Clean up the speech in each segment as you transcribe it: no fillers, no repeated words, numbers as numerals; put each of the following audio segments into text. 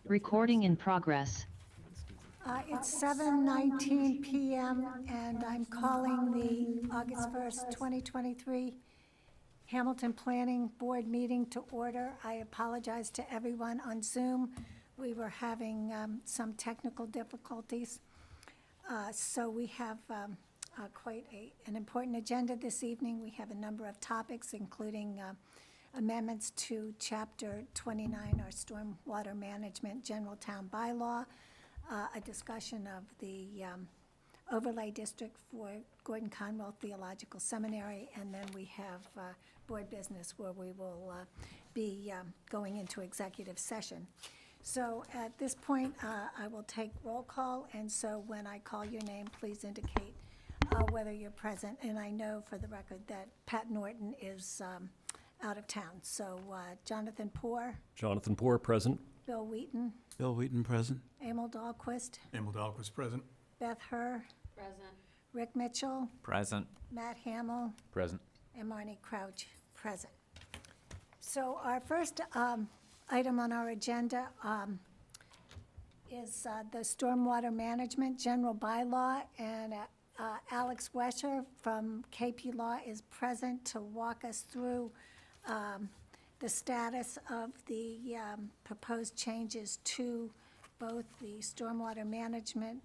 Recording in progress. It's 7:19 PM, and I'm calling the August 1st, 2023 Hamilton Planning Board meeting to order. I apologize to everyone on Zoom. We were having some technical difficulties. So we have quite an important agenda this evening. We have a number of topics, including amendments to Chapter 29, our Stormwater Management General Town Bylaw, a discussion of the overlay district for Gordon Conwell Theological Seminary, and then we have board business where we will be going into executive session. So at this point, I will take roll call, and so when I call your name, please indicate whether you're present. And I know for the record that Pat Norton is out of town. So Jonathan Poor. Jonathan Poor, present. Bill Wheaton. Bill Wheaton, present. Emil Dahlquist. Emil Dahlquist, present. Beth Herr. Present. Rick Mitchell. Present. Matt Hamill. Present. And Marnie Crouch, present. So our first item on our agenda is the Stormwater Management General Bylaw, and Alex Wesher from KP Law is present to walk us through the status of the proposed changes to both the Stormwater Management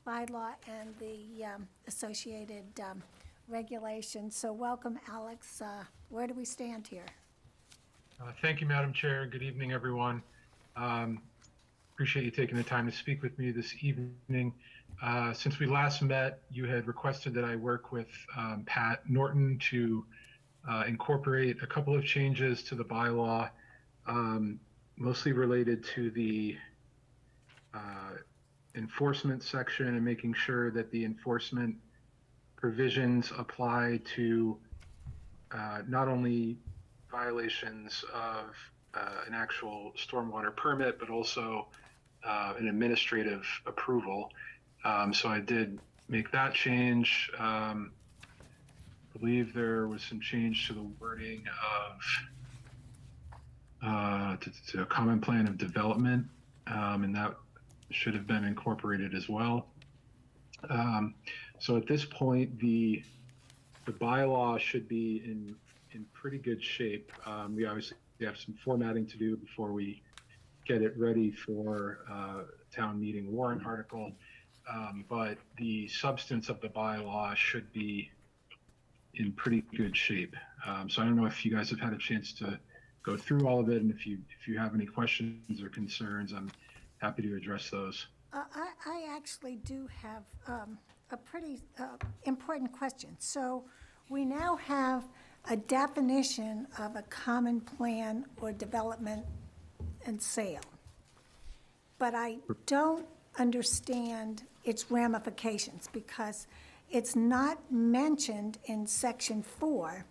Bylaw and the associated regulations. So welcome, Alex. Where do we stand here? Thank you, Madam Chair. Good evening, everyone. Appreciate you taking the time to speak with me this evening. Since we last met, you had requested that I work with Pat Norton to incorporate a couple of changes to the bylaw, mostly related to the enforcement section and making sure that the enforcement provisions apply to not only violations of an actual stormwater permit, but also an administrative approval. So I did make that change. I believe there was some change to the wording of to a common plan of development, and that should have been incorporated as well. So at this point, the bylaw should be in pretty good shape. We obviously have some formatting to do before we get it ready for town meeting warrant article, but the substance of the bylaw should be in pretty good shape. So I don't know if you guys have had a chance to go through all of it, and if you have any questions or concerns, I'm happy to address those. I actually do have a pretty important question. So we now have a definition of a common plan or development and sale, but I don't understand its ramifications because it's not mentioned in Section 4,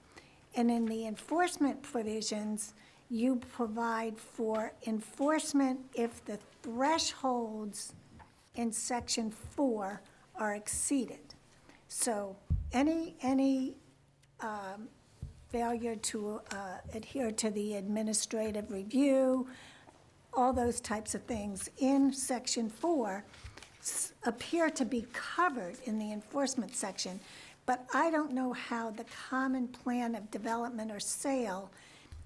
and in the enforcement provisions, you provide for enforcement if the thresholds in Section 4 are exceeded. So any failure to adhere to the administrative review, all those types of things in Section 4 appear to be covered in the enforcement section, but I don't know how the common plan of development or sale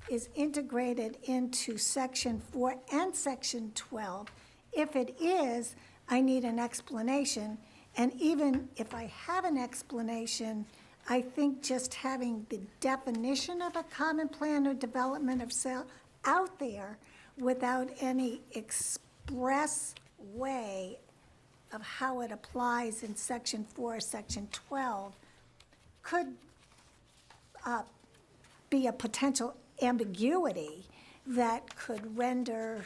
is integrated into Section 4 and Section 12. If it is, I need an explanation, and even if I have an explanation, I think just having the definition of a common plan or development of sale out there without any express way of how it applies in Section 4 or Section 12 could be a potential ambiguity that could render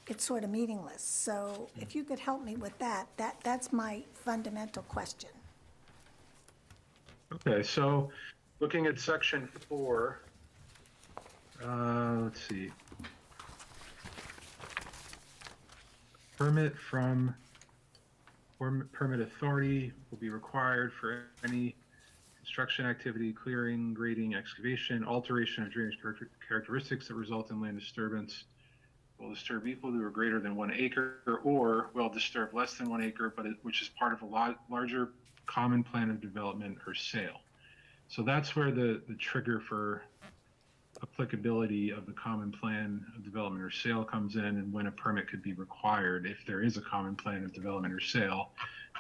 it sort of meaningless. So if you could help me with that's my fundamental question. Okay, so looking at Section 4, let's see. Permit from permit authority will be required for any construction activity, clearing, grading, excavation, alteration of drainage characteristics that result in land disturbance will disturb equal to or greater than 1 acre, or will disturb less than 1 acre, which is part of a larger common plan of development or sale. So that's where the trigger for applicability of the common plan of development or sale comes in, and when a permit could be required if there is a common plan of development or sale.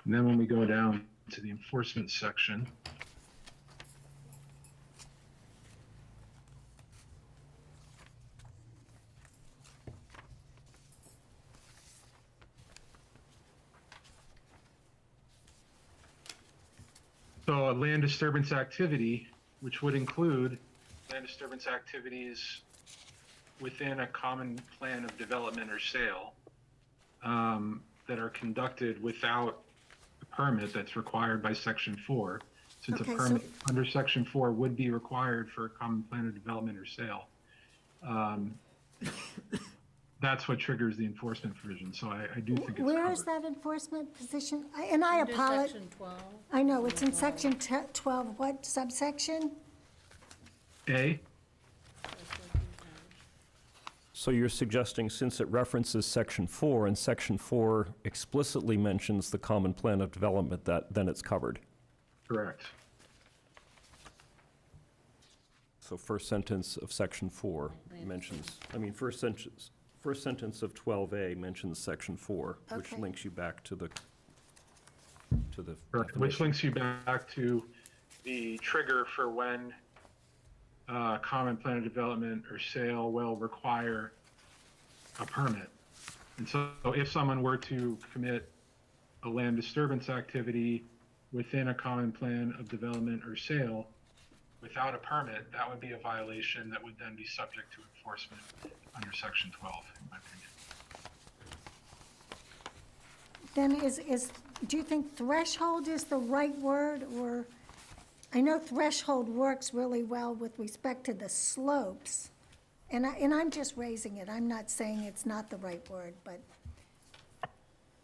And then when we go down to the enforcement section, so a land disturbance activity, which would include land disturbance activities within a common plan of development or sale that are conducted without a permit that's required by Section 4, since a Okay, permit under Section 4 would be required for a common plan of development or sale. That's what triggers the enforcement provision, so I do think it's Where is covered. that enforcement position? And I Under apologize. section 12. I know, it's in section 12, what subsection? A, So you're suggesting, since it references Section 4, and Section 4 explicitly mentions the common plan of development, that then it's covered? correct. So first sentence of Section 4 mentions, first sentence of 12A mentions Section 4, which Okay. links you back to the Correct, which definition. links you back to the trigger for when common plan of development or sale will require a permit. And so if someone were to commit a land disturbance activity within a common plan of development or sale without a permit, that would be a violation that would then be subject to enforcement under Section 12, in my opinion. Then do you think threshold is the right word, or, I know threshold works really well with respect to the slopes, and I'm just raising it, I'm not saying it's not the right word, but,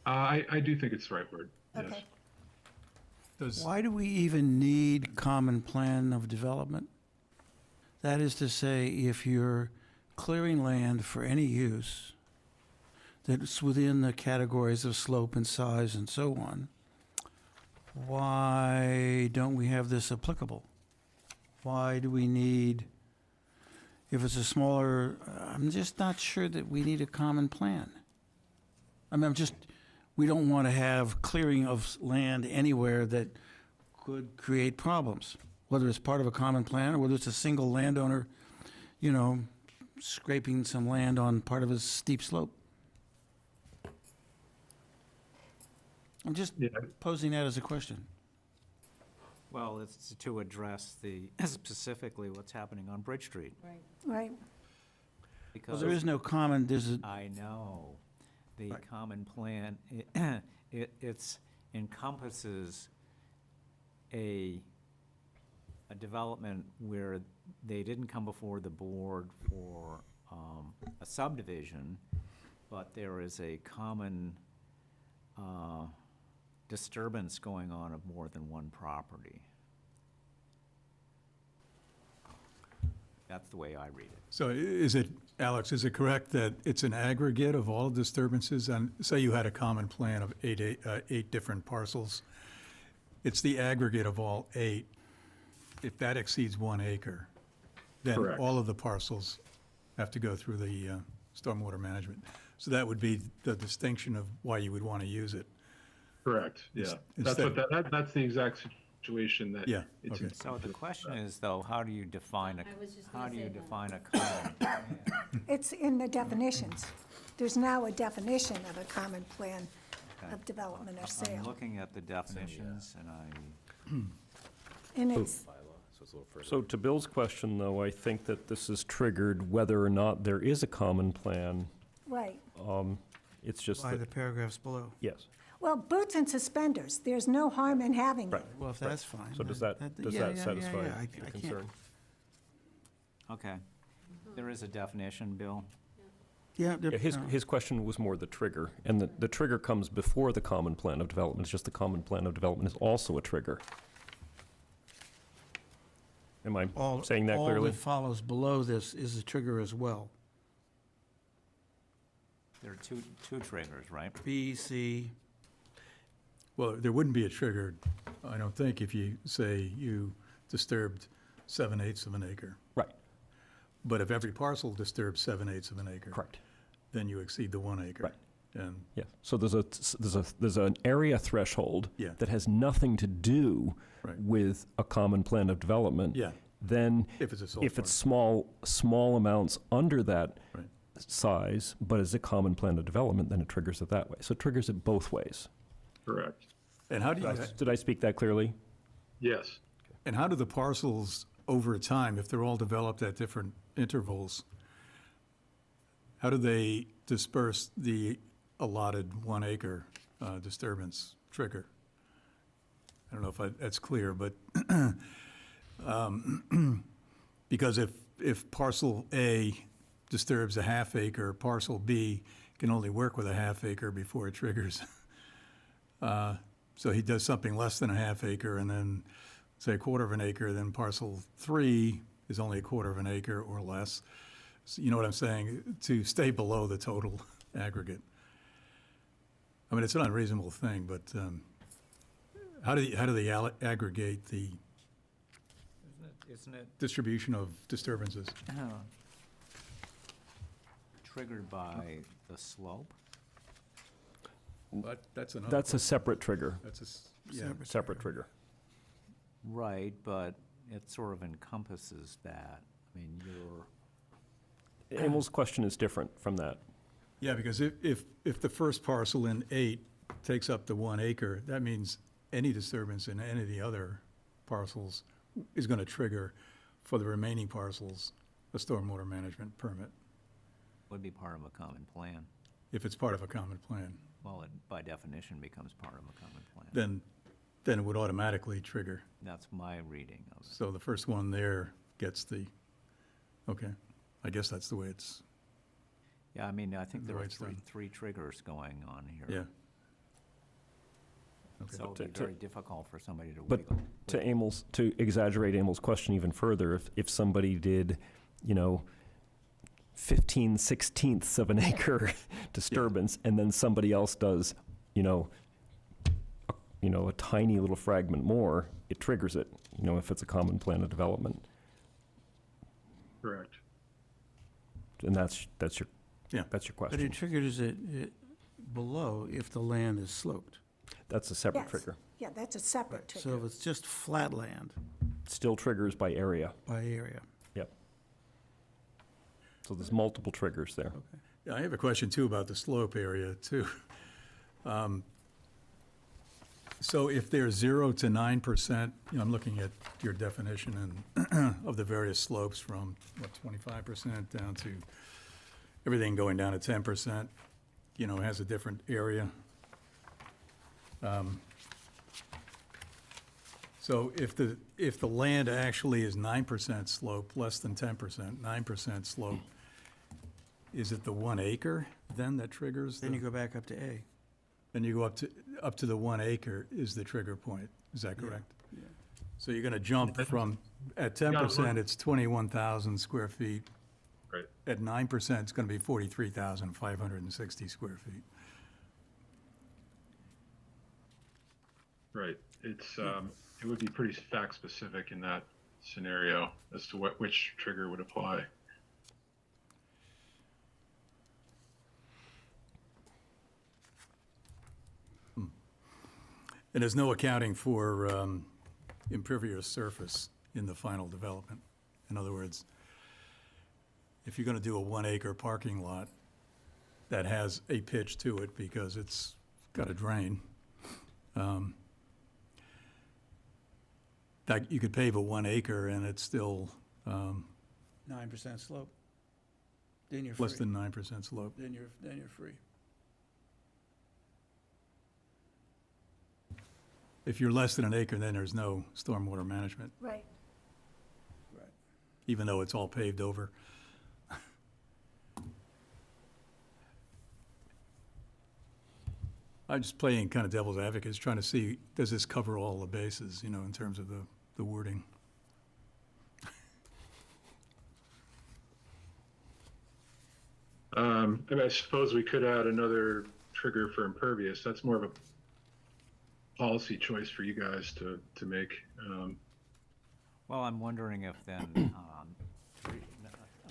I do think it's the right word, yes. okay. Why do we even need common plan of development? That is to say, if you're clearing land for any use that's within the categories of slope and size and so on, why don't we have this applicable? Why do we need, if it's a smaller, I'm just not sure that we need a common plan. We don't want to have clearing of land anywhere that could create problems, whether it's part of a common plan or whether it's a single landowner, scraping some land on part of a steep slope. I'm just Yeah. posing that as a question. Well, it's to address specifically what's happening on Bridge Street. Right. Right, Well, Because there is no common, I know, the Right. common plan, it's encompasses a development where they didn't come before the board for a subdivision, but there is a common disturbance going on of more than one property. That's the way I read it. So Alex, is it correct that it's an aggregate of all disturbances? And say you had a common plan of eight different parcels. It's the aggregate of all 8. If that exceeds 1 acre, then Correct. all of the parcels have to go through the stormwater management. So that would be the distinction of why you would want to use it. Correct, yeah. That's Instead- that's the exact situation that. Yeah, it's okay. So the question is, though, how do you define I was just how gonna do you say that. define a common plan? it's in the definitions. There's now a definition of a common plan of development or I'm sale. looking at the definitions, and And it's, So to Bill's question, though, I think that this is triggered whether or not there is a common plan. right. It's just By the that, paragraphs below. yes. Well, boots and suspenders, there's no harm in having Right. them. Well, if that's fine. So does that yeah, satisfy yeah, I the can't- concern? okay. There is a definition, Bill. Yeah, Yeah, his question was more the trigger, and the trigger comes before the common plan of development. It's just the common plan of development is also a trigger. Am I saying that All clearly? that follows below this is a trigger as well. There are two triggers, right? B, C, Well, there wouldn't be a trigger, I don't think, if you say you disturbed 7/8 of an acre. Right, But if every parcel disturbs 7/8 of an acre. correct. Then you exceed the 1 acre. Right. And, Yeah, so there's an area threshold Yeah. that has nothing to do Right. with a common plan of development. yeah, Then, if it's a sole if it's parcel. small amounts under that Right. size, but is a common plan of development, then it triggers it that way. So it triggers it both ways. Correct. And how do you, Did I speak that clearly? Yes. and how do the parcels over time, if they're all developed at different intervals, how do they disperse the allotted 1 acre disturbance trigger? I don't know if that's clear, but, because if parcel A disturbs a half acre, parcel B can only work with a half acre before it triggers. So he does something less than a half acre, and then, say, a quarter of an acre, then parcel 3 is only a quarter of an acre or less. So you know what I'm saying? To stay below the total aggregate. I mean, it's an unreasonable thing, but how do they aggregate the Isn't it distribution of disturbances? triggered by the slope? But that's another. That's a separate trigger, That's a, yeah, separate trigger. Right, but it sort of encompasses that. I mean, Emil's question is different from that. yeah, because if the first parcel in 8 takes up the 1 acre, that means any disturbance in any of the other parcels is going to trigger for the remaining parcels a stormwater management permit, would be part of a common plan. if it's part of a common plan. Well, it by definition becomes part of a common plan. Then it would automatically trigger. That's my reading of it. So the first one there gets the, okay, I guess that's the way it's, Yeah, I mean, I think The there are right stuff. three triggers going on here. yeah. So it would be To- very difficult for somebody to But wiggle. to exaggerate Emil's question even further, if somebody did, 15/16 of an acre disturbance, and then somebody else does, a tiny little fragment more, it triggers it, if it's a common plan of development. Correct. And that's your, Yeah. that's your but question. it triggers it below if the land is sloped. That's a separate Yes. trigger. Yeah, that's a separate So trigger. if it's just flat land Still triggers by area. by area, Yep. So there's multiple triggers there. Yeah, I have a question too about the slope area too. So if there's 0 to 9%, I'm looking at your definition and of the various slopes from, 25% down to everything going down to 10%, has a different area. So if the land actually is 9% slope, less than 10%, 9% slope, is it the 1 acre then that triggers? then you go back up to A. Then you go up to the 1 acre is the trigger point, is that correct? yeah. So you're gonna jump from, at 10%, it's 21,000 square feet. Right. At 9%, it's gonna be 43,560 square feet. Right. It's, it would be pretty fact specific in that scenario as to which trigger would apply. And there's no accounting for impervious surface in the final development. In other words, if you're gonna do a 1 acre parking lot that has a pitch to it because it's got a drain, that you could pave a 1 acre and it's still 9% slope. Then you're free. less than 9% slope. Then you're free. If you're less than an acre, then there's no stormwater management, Right. Right. even though it's all paved over. I'm just playing kind of devil's advocate, trying to see, does this cover all the bases, in terms of the wording? I suppose we could add another trigger for impervious. That's more of a policy choice for you guys to make. Well, I'm wondering if then,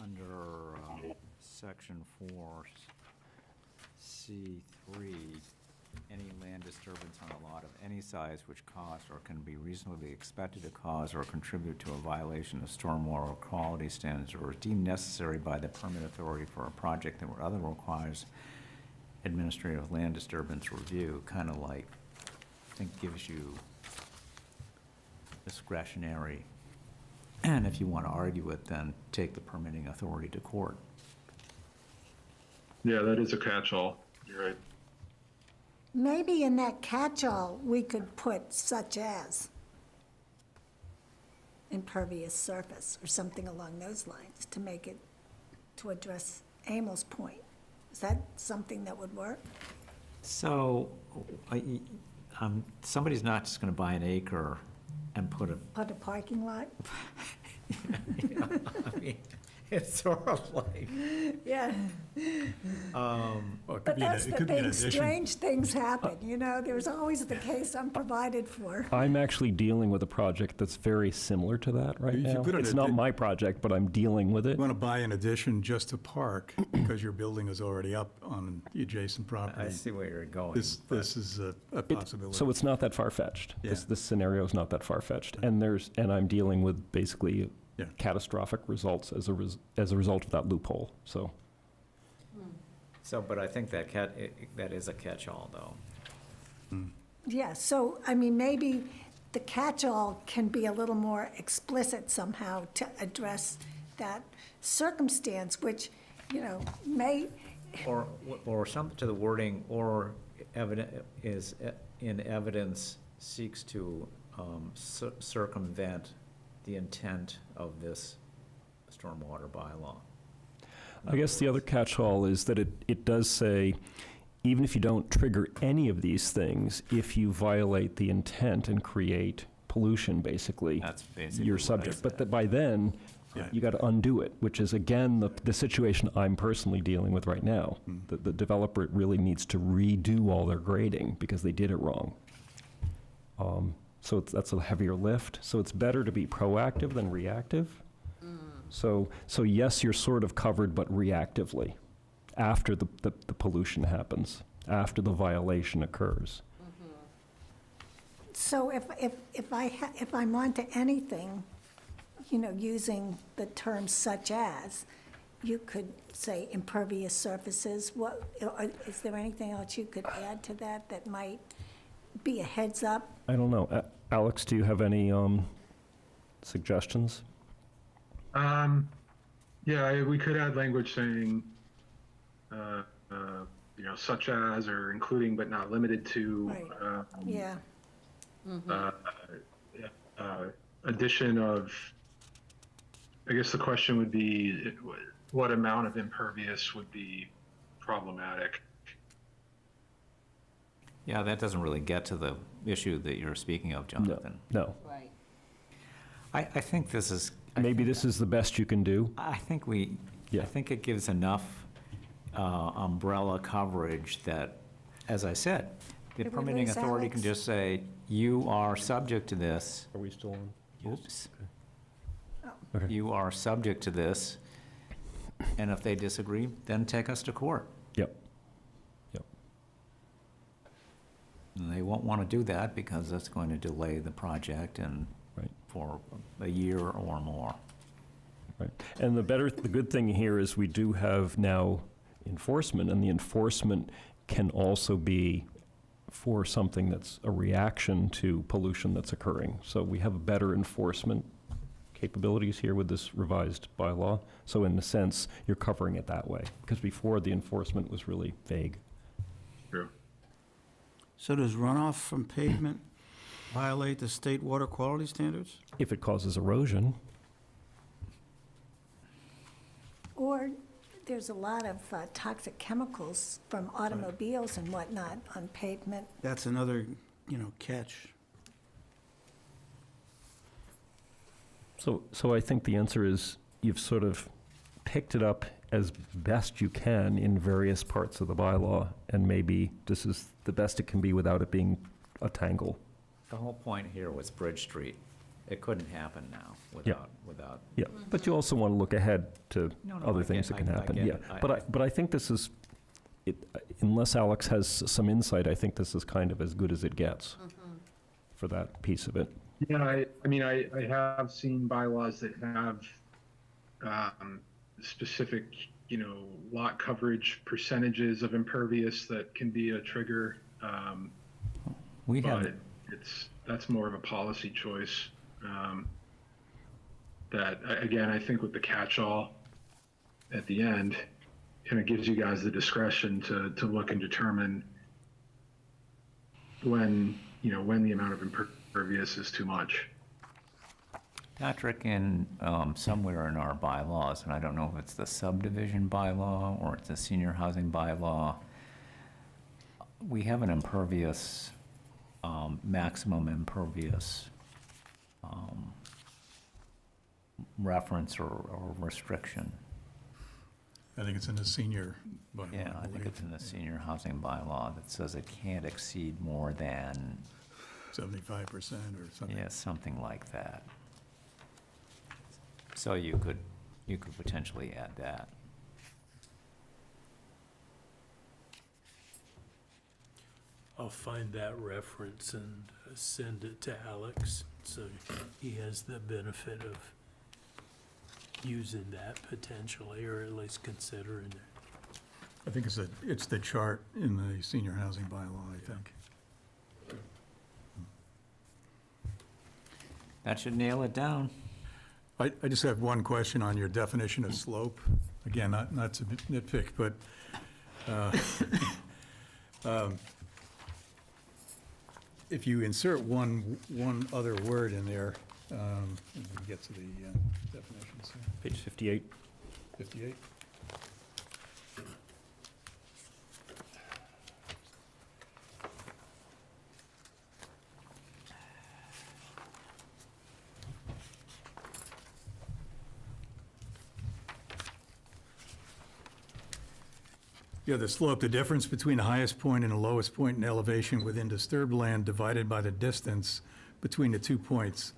under section 4C3, any land disturbance on a lot of any size which caused or can be reasonably expected to cause or contribute to a violation of stormwater quality standards or is deemed necessary by the permit authority for a project that otherwise requires administrative land disturbance review, kind of like, I think gives you discretionary. And if you want to argue it, then take the permitting authority to court. Yeah, that is a catch-all. You're right. Maybe in that catch-all, we could put such as impervious surface or something along those lines to make it, to address Emil's point. Is that something that would work? So, somebody's not just going to buy an acre and put a, Put a parking lot? I mean, it's sort of like, Yeah. Well, it But that's it the could be an thing, addition. strange things happen, you know, there's always the case unprovided for. I'm actually dealing with a project that's very similar to that right If you now. put it It's at not the- my project, but I'm dealing with it. You want to buy an addition just to park because your building is already up on the adjacent I property. see where you're going. This is a possibility. So it's not that far-fetched. Yeah. This scenario is not that far-fetched. And I'm dealing with basically Yeah. catastrophic results as a result of that loophole, so. So, but I think that is a catch-all, though. Yeah, so, I mean, maybe the catch-all can be a little more explicit somehow to address that circumstance, which, you know, may, Or some, to the wording, or is in evidence seeks to circumvent the intent of this stormwater bylaw. I guess the other catch-all is that it does say, even if you don't trigger any of these things, if you violate the intent and create pollution, basically, That's basically you're what I subject. But said. that by then, Yeah. you got to undo it, which is, again, the situation I'm personally dealing with right now. The developer really needs to redo all their grading because they did it wrong. So that's a heavier lift. So it's better to be proactive than reactive. So yes, you're sort of covered, but reactively, after the pollution happens, after the violation occurs. so if I'm onto anything, you know, using the term such as, you could say impervious surfaces, is there anything else you could add to that might be a heads up? I don't know. Alex, do you have any suggestions? Yeah, we could add language saying, such as or including but not limited to. Right. Yeah, Addition of, I guess the question would be, what amount of impervious would be problematic? Yeah, that doesn't really get to the issue that you're speaking of, Jonathan. No. Right. I think this is. Maybe this is the best you can do? I think Yeah. I think it gives enough umbrella coverage that, as I said, the Did we permitting lose authority can Alex? just say, you are subject to this. Are we still on? Oops. Okay. You are subject to this, and if they disagree, then take us to court. Yep. And they won't want to do that because that's going to delay the project and Right. for a year or more. Right. And the good thing here is we do have now enforcement, and the enforcement can also be for something that's a reaction to pollution that's occurring. So we have better enforcement capabilities here with this revised bylaw. So in a sense, you're covering it that way, because before the enforcement was really vague. True. So does runoff from pavement violate the state water quality standards? If it causes erosion, or there's a lot of toxic chemicals from automobiles and whatnot on pavement. That's another, catch. so I think the answer is you've sort of picked it up as best you can in various parts of the bylaw, and maybe this is the best it can be without it being a tangle. The whole point here was Bridge Street. It couldn't happen now Yeah. without, Yeah, but you also want to look ahead to No, no, other I things get- that can I happen, get yeah. it. But I think this is, unless Alex has some insight, I think this is kind of as good as it gets for that piece of it. Yeah, I mean, I have seen bylaws that have specific, lot coverage percentages of impervious that can be a trigger. we But have, that's more of a policy choice. That, again, I think with the catch-all at the end, kind of gives you guys the discretion to look and determine when the amount of impervious is too much. Patrick, in somewhere in our bylaws, and I don't know if it's the subdivision bylaw or it's the senior housing bylaw, we have an impervious, maximum impervious reference or restriction. I think it's in the senior bylaw. Yeah, I think believe. it's in the senior housing bylaw that says it can't exceed more than, 75% or something. yeah, something like that. So you could potentially add that. I'll find that reference and send it to Alex, so he has the benefit of using that potentially, or at least considering it. I think it's the chart in the senior housing bylaw, I think. That should nail it down. I just have one question on your definition of slope. Again, not to nitpick, but if you insert one other word in there, and we get to the definitions, Page 58. 58. Yeah, the slope, the difference between the highest point and the lowest point in elevation within disturbed land divided by the distance between the 2 points.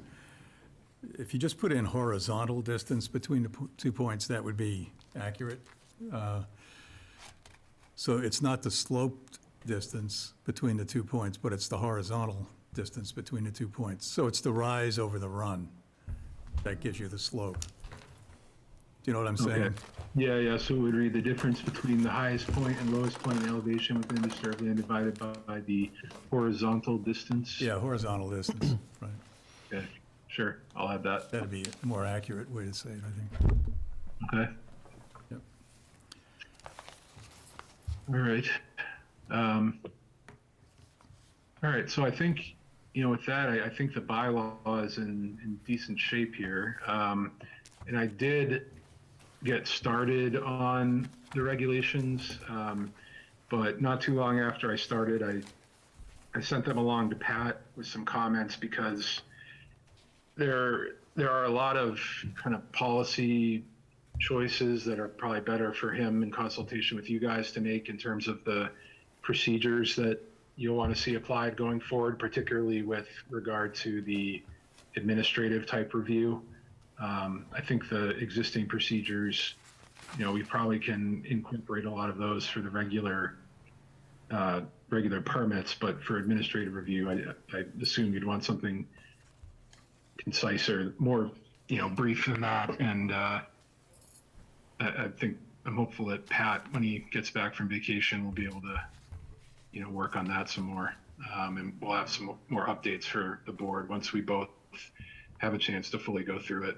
If you just put in horizontal distance between the 2 points, that would be accurate. So it's not the sloped distance between the 2 points, but it's the horizontal distance between the 2 points. So it's the rise over the run that gives you the slope. Do you know what I'm saying? Okay. Yeah, so it would read the difference between the highest point and lowest point in elevation within disturbed land divided by the horizontal distance. Yeah, horizontal distance, right. Okay, sure, I'll add that. That'd be a more accurate way to say it, I think. Okay. Yep. All right. All right, so I think, with that, I think the bylaw is in decent shape here. And I did get started on the regulations, but not too long after I started, I sent them along to Pat with some comments because there are a lot of kind of policy choices that are probably better for him in consultation with you guys to make in terms of the procedures that you'll want to see applied going forward, particularly with regard to the administrative type review. I think the existing procedures, we probably can incorporate a lot of those for the regular permits, but for administrative review, I assume you'd want something concise or more, brief than that. And I'm hopeful that Pat, when he gets back from vacation, will be able to, work on that some more. And we'll have some more updates for the board once we both have a chance to fully go through it.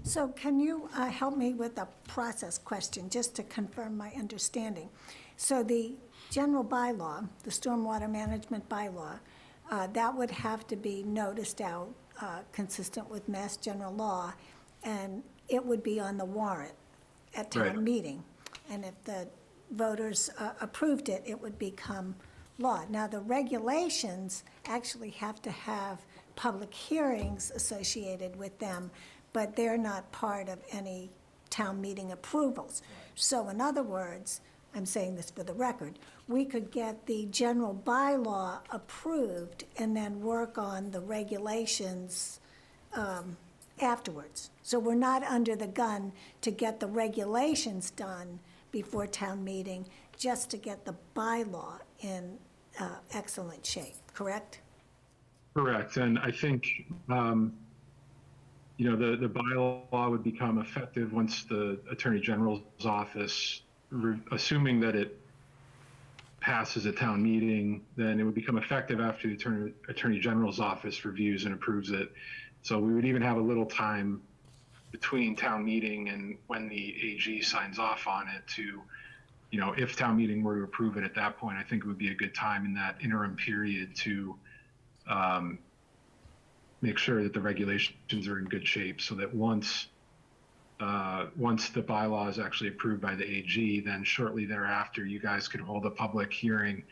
So can you help me with a process question, just to confirm my understanding? So the general bylaw, the stormwater management bylaw, that would have to be noticed out consistent with Mass General Law, and it would be on the warrant at Right. town meeting. And if the voters approved it, it would become law. Now, the regulations actually have to have public hearings associated with them, but they're not part of any town meeting approvals. So in other words, I'm saying this for the record, we could get the general bylaw approved and then work on the regulations afterwards. So we're not under the gun to get the regulations done before town meeting, just to get the bylaw in excellent shape, correct? Correct, and I think, you know, the bylaw would become effective once the Attorney General's office, assuming that it passes a town meeting, then it would become effective after the Attorney General's office reviews and approves it. So we would even have a little time between town meeting and when the AG signs off on it to, you know, if town meeting were to approve it at that point, I think it would be a good time in that interim period to make sure that the regulations are in good shape, so that once the bylaw is actually approved by the AG, then shortly thereafter, you guys could hold a public hearing.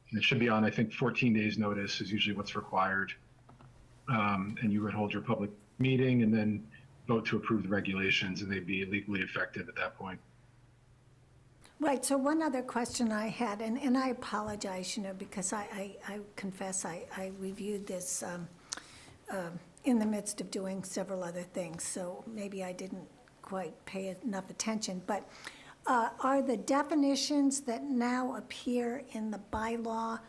And it should be on, I think, 14 days notice is usually what's required. And you would hold your public meeting and then vote to approve the regulations, and they'd be legally effective at that point. Right, so one other question I had, and I apologize, you know, because I confess I reviewed this in the midst of doing several other things, so maybe I didn't quite pay enough attention, but are the definitions that now appear in the bylaw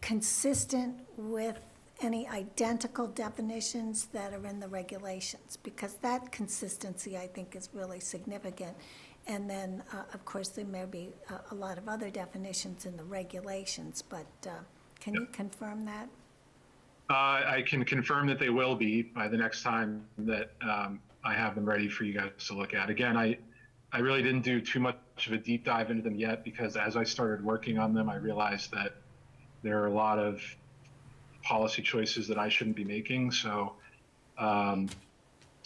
consistent with any identical definitions that are in the regulations? Because that consistency, I think, is really significant. And then, of course, there may be a lot of other definitions in the regulations, but can you confirm that? I can confirm that they will be by the next time that I have them ready for you guys to look at. Again, I really didn't do too much of a deep dive into them yet, because as I started working on them, I realized that there are a lot of policy choices that I shouldn't be making. So, I'm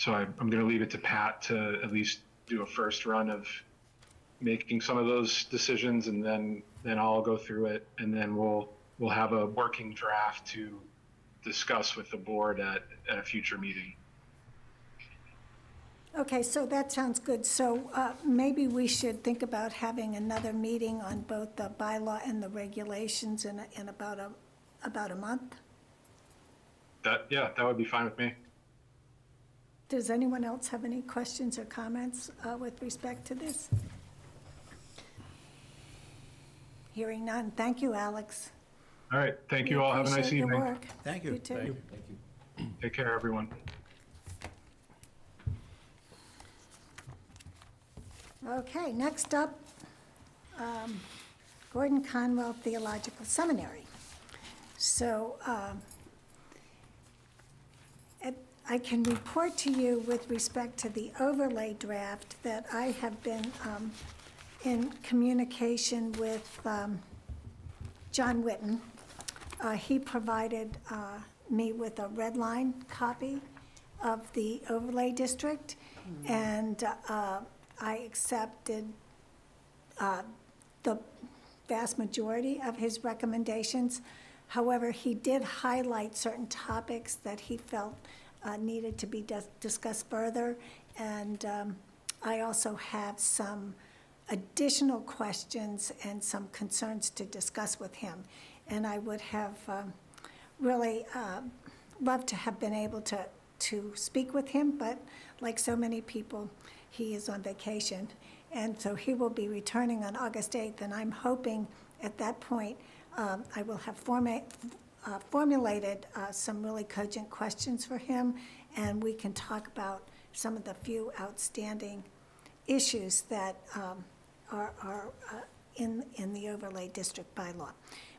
going to leave it to Pat to at least do a first run of making some of those decisions, and then I'll go through it, and then we'll have a working draft to discuss with the board at a future meeting. Okay, so that sounds good. So maybe we should think about having another meeting on both the bylaw and the regulations in about a month? That would be fine with me. Does anyone else have any questions or comments with respect to this? Hearing none. Thank you, Alex. All right, thank you We all. Have a nice appreciate your evening. work. Thank you. You too. Take care, everyone. Okay, next up, Gordon Conwell Theological Seminary. So I can report to you with respect to the overlay draft that I have been in communication with John Witten. He provided me with a red line copy of the overlay district, and I accepted the vast majority of his recommendations. However, he did highlight certain topics that he felt needed to be discussed further, and I also have some additional questions and some concerns to discuss with him. And I would have really loved to have been able to speak with him, but like so many people, he is on vacation. And so he will be returning on August 8th, and I'm hoping at that point I will have formulated some really cogent questions for him, and we can talk about some of the few outstanding issues that are in the overlay district bylaw.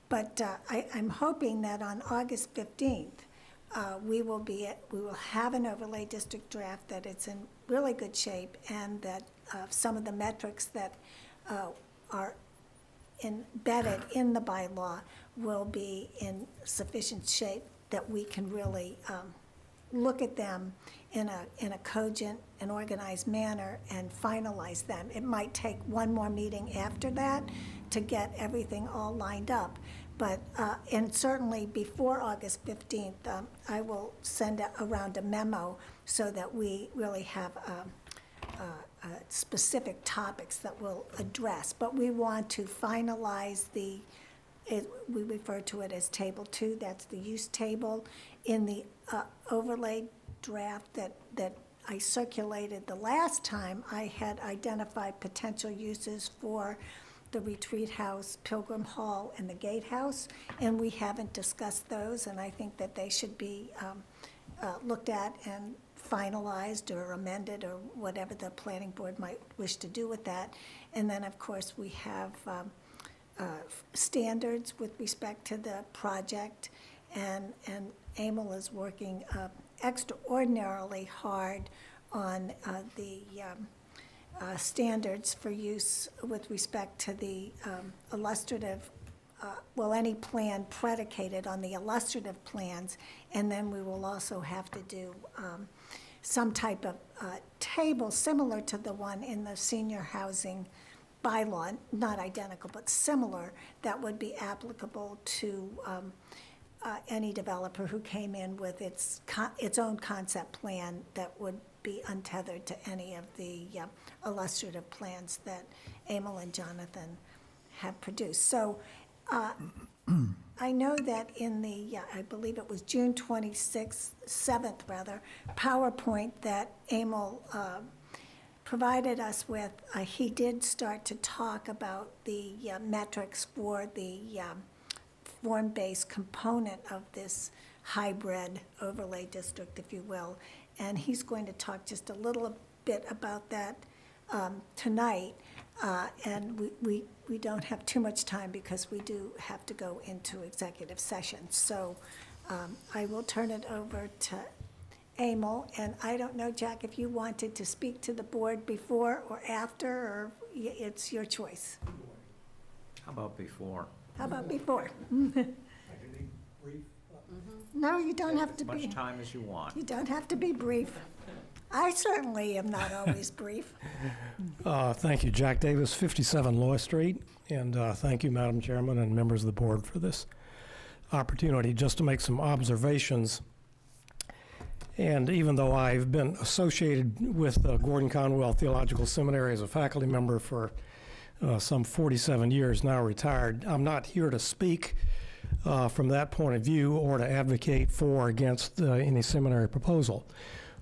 But I'm hoping that on August 15th, we will have an overlay district draft that it's in really good shape, and that some of the metrics that are embedded in the bylaw will be in sufficient shape that we can really look at them in a cogent and organized manner and finalize them. It might take one more meeting after that to get everything all lined up. But, and certainly before August 15th, I will send around a memo so that we really have specific topics that we'll address, but we want to finalize we refer to it as Table 2, that's the use table. In the overlay draft that I circulated the last time, I had identified potential uses for the Retreat House, Pilgrim Hall, and the Gatehouse, and we haven't discussed those, and I think that they should be looked at and finalized or amended or whatever the planning board might wish to do with that. And then, of course, we have standards with respect to the project, and Emil is working extraordinarily hard on the standards for use with respect to the illustrative, any plan predicated on the illustrative plans, and then we will also have to do some type of table similar to the one in the senior housing bylaw, not identical, but similar, that would be applicable to any developer who came in with its own concept plan that would be untethered to any of the illustrative plans that Emil and Jonathan have produced. So I know that in the, I believe it was June 7th, PowerPoint that Emil provided us with, he did start to talk about the metrics for the form-based component of this hybrid overlay district, if you will. And he's going to talk just a little bit about that tonight. And we don't have too much time because we do have to go into executive session. So I will turn it over to Emil. And I don't know, Jack, if you wanted to speak to the board before or after, or it's your choice. How about before? How about before? No, you don't have to As be. much time as you want. You don't have to be brief. I certainly am not always brief. Thank you, Jack Davis, 57 Loy Street, and thank you, Madam Chairman and members of the board, for this opportunity just to make some observations. And even though I've been associated with Gordon Conwell Theological Seminary as a faculty member for some 47 years, now retired, I'm not here to speak from that point of view or to advocate for or against any seminary proposal.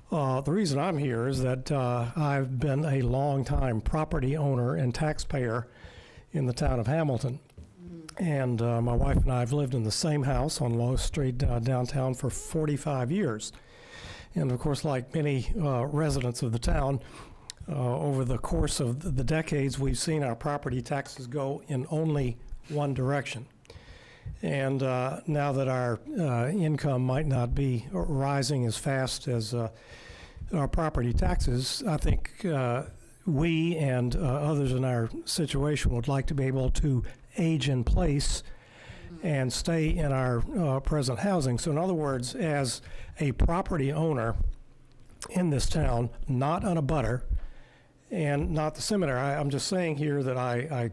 The reason I'm here is that I've been a long-time property owner and taxpayer in the town of Hamilton. And my wife and I have lived in the same house on Low Street downtown for 45 years. And of course, like many residents of the town, over the course of the decades, we've seen our property taxes go in only one direction. And now that our income might not be rising as fast as our property taxes, I think we and others in our situation would like to be able to age in place and stay in our present housing. So in other words, as a property owner in this town, not an abutter, and not the seminary, I'm just saying here that I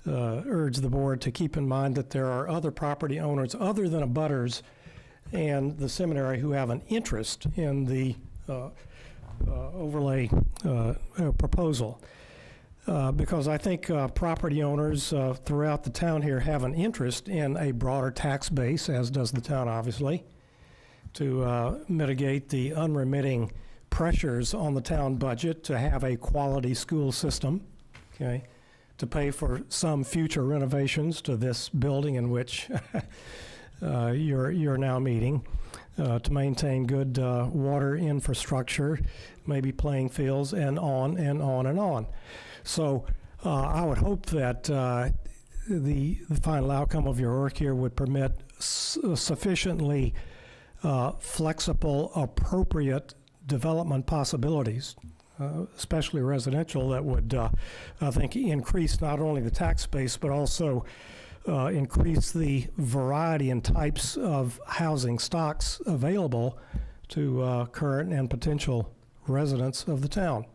urge the board to keep in mind that there are other property owners other than abutters and the seminary who have an interest in the overlay proposal. Because I think property owners throughout the town here have an interest in a broader tax base, as does the town, obviously, to mitigate the unremitting pressures on the town budget to have a quality school system, okay, to pay for some future renovations to this building in which you're now meeting, to maintain good water infrastructure, maybe playing fields, and on and on and on. So I would hope that the final outcome of your work here would permit sufficiently flexible, appropriate development possibilities, especially residential, that would, I think, increase not only the tax base, but also increase the variety and types of housing stocks available to current and potential residents of the town.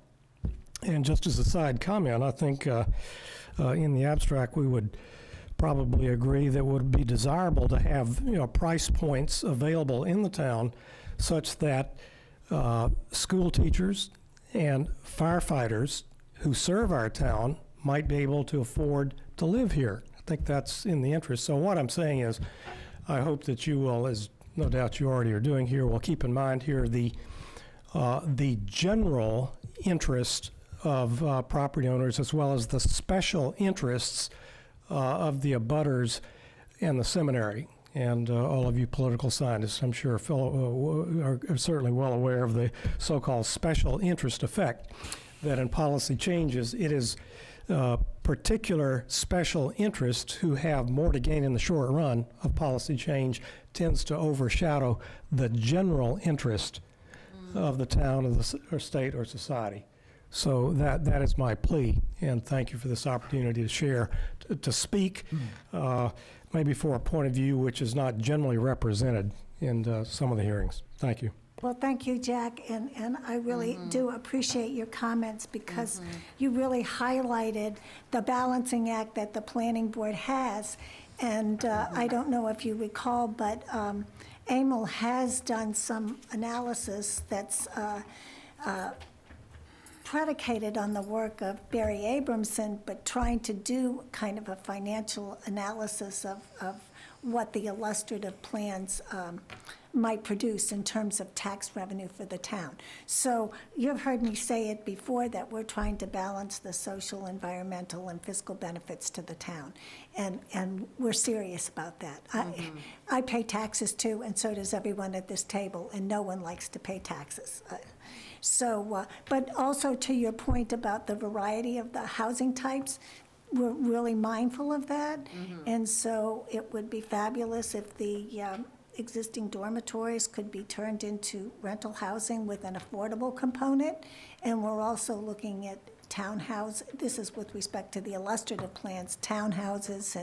And just as a side comment, I think in the abstract we would probably agree that it would be desirable to have price points available in the town such that school teachers and firefighters who serve our town might be able to afford to live here. I think that's in the interest. So what I'm saying is, I hope that you will, as no doubt you already are doing here, will keep in mind here the general interest of property owners, as well as the special interests of the abutters and the seminary. And all of you political scientists, I'm sure, are certainly well aware of the so-called special interest effect, that in policy changes, it is particular special interests who have more to gain in the short run of policy change tends to overshadow the general interest of the town, or state, or society. So that is my plea, and thank you for this opportunity to share, to speak, maybe for a point of view which is not generally represented in some of the hearings. Thank you. Well, thank you, Jack, and I really do appreciate your comments, because you really highlighted the balancing act that the planning board has. And I don't know if you recall, but Emil has done some analysis that's predicated on the work of Barry Abramson, but trying to do kind of a financial analysis of what the illustrative plans might produce in terms of tax revenue for the town. So you've heard me say it before, that we're trying to balance the social, environmental, and fiscal benefits to the town. And we're serious about that. I pay taxes too, and so does everyone at this table, and no one likes to pay taxes. But also to your point about the variety of the housing types, we're really mindful of that. And so it would be fabulous if the existing dormitories could be turned into rental housing with an affordable component. And we're also looking at townhouse, this is with respect to the illustrative plans, townhouses